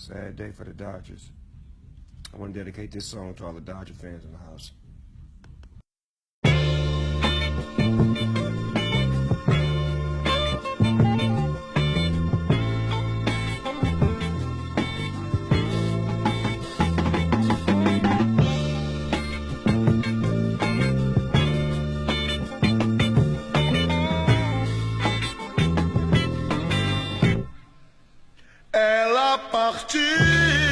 Sad day for the Dodgers. I want to dedicate this song to all the Dodger fans in the house. Ela partiu.